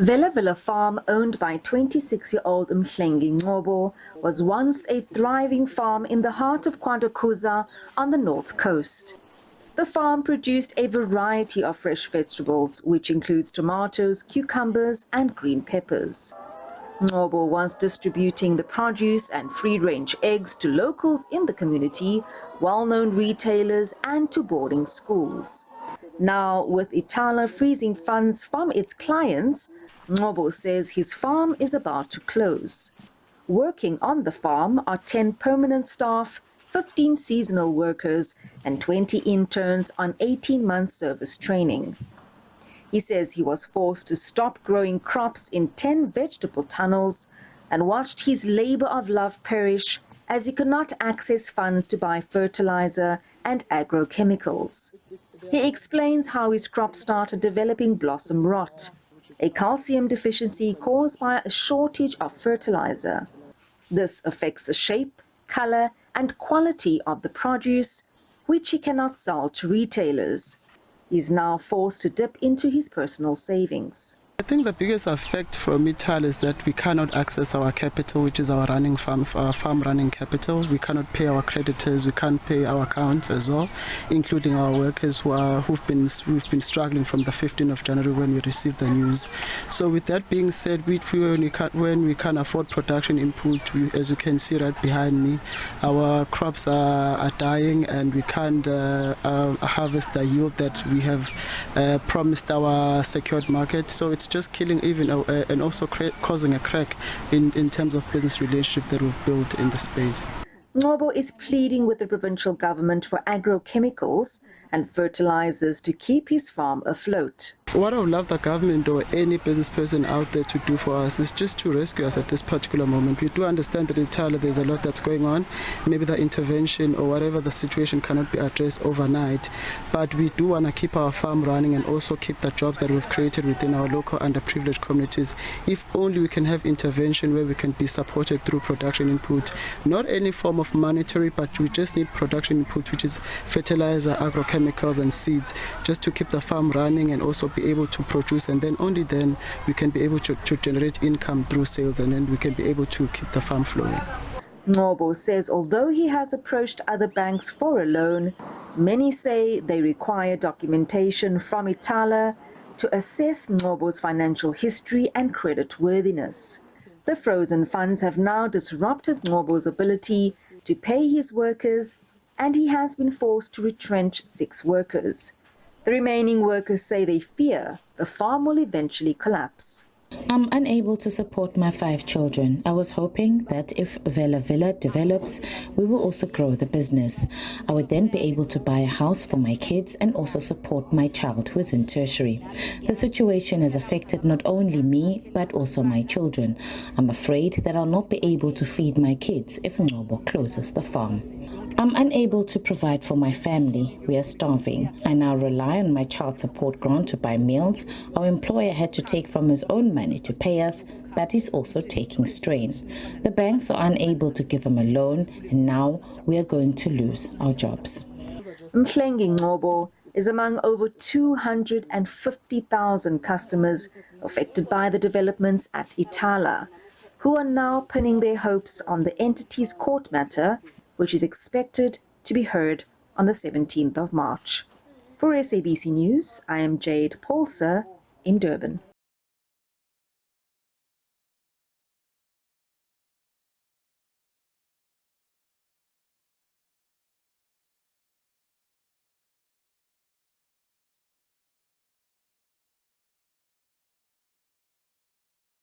Villa Farm, owned by 26-year-old Mhlengi Ngcobo, was once a thriving farm in the heart of KwaDukuza on the north coast. The farm produced a variety of fresh vegetables, which includes tomatoes, cucumbers and green peppers. Ngcobo was distributing the produce and free-range eggs to locals in the community, well-known retailers and to boarding schools. Now, with Ithala freezing funds from its clients, Ngcobo says his farm is about to close. Working on the farm are 10 permanent staff, 15 seasonal workers, and 20 interns on 18-month service training. He says he was forced to stop growing crops in 10 vegetable tunnels and watched his labor of love perish as he could not access funds to buy fertilizer and agrochemicals. He explains how his crops started developing blossom rot, a calcium deficiency caused by a shortage of fertilizer. This affects the shape, color, and quality of the produce, which he cannot sell to retailers. He is now forced to dip into his personal savings. I think the biggest effect from Ithala is that we cannot access our capital, which is our farm running capital. We cannot pay our creditors, we can't pay our accounts as well, including our workers who've been struggling from the 15th of January when we received the news. So with that being said, when we can't afford production input, as you can see right behind me, our crops are dying and we can't harvest the yield that we have promised our secured market. So it's just killing even and also causing a crack in terms of business relationship that we've built in the space. Ngcobo is pleading with the provincial government for agrochemicals and fertilizers to keep his farm afloat. What I would love the government or any business person out there to do for us is just to rescue us at this particular moment. We do understand that in Ithala there's a lot that's going on. Maybe the intervention or whatever the situation cannot be addressed overnight, but we do want to keep our farm running and also keep the jobs that we've created within our local underprivileged communities. If only we can have intervention where we can be supported through production input, not any form of monetary, but we just need production input, which is fertilizer, agrochemicals and seeds, just to keep the farm running and also be able to produce, and then only then we can be able to generate income through sales, and then we can be able to keep the farm flowing. Ngcobo says although he has approached other banks for a loan, many say they require documentation from Ithala to assess Ngcobo's financial history and credit worthiness. The frozen funds have now disrupted Ngcobo's ability to pay his workers, and he has been forced to retrench 6 workers. The remaining workers say they fear the farm will eventually collapse. I'm unable to support my 5 children. I was hoping that if Villa develops, we will also grow the business. I would then be able to buy a house for my kids and also support my child who is in tertiary. The situation has affected not only me, but also my children. I'm afraid that I'll not be able to feed my kids if Ngcobo closes the farm. I'm unable to provide for my family. We are starving. I now rely on my child support grant to buy meals. Our employer had to take from his own money to pay us, but he's also taking strain. The banks are unable to give him a loan, and now we are going to lose our jobs. Mhlengi Ngcobo is among over 250,000 customers affected by the developments at Ithala, who are now pinning their hopes on the entity's court matter, which is expected to be heard on the 17th of March. For SABC News, I am Jade Paulser in Durban.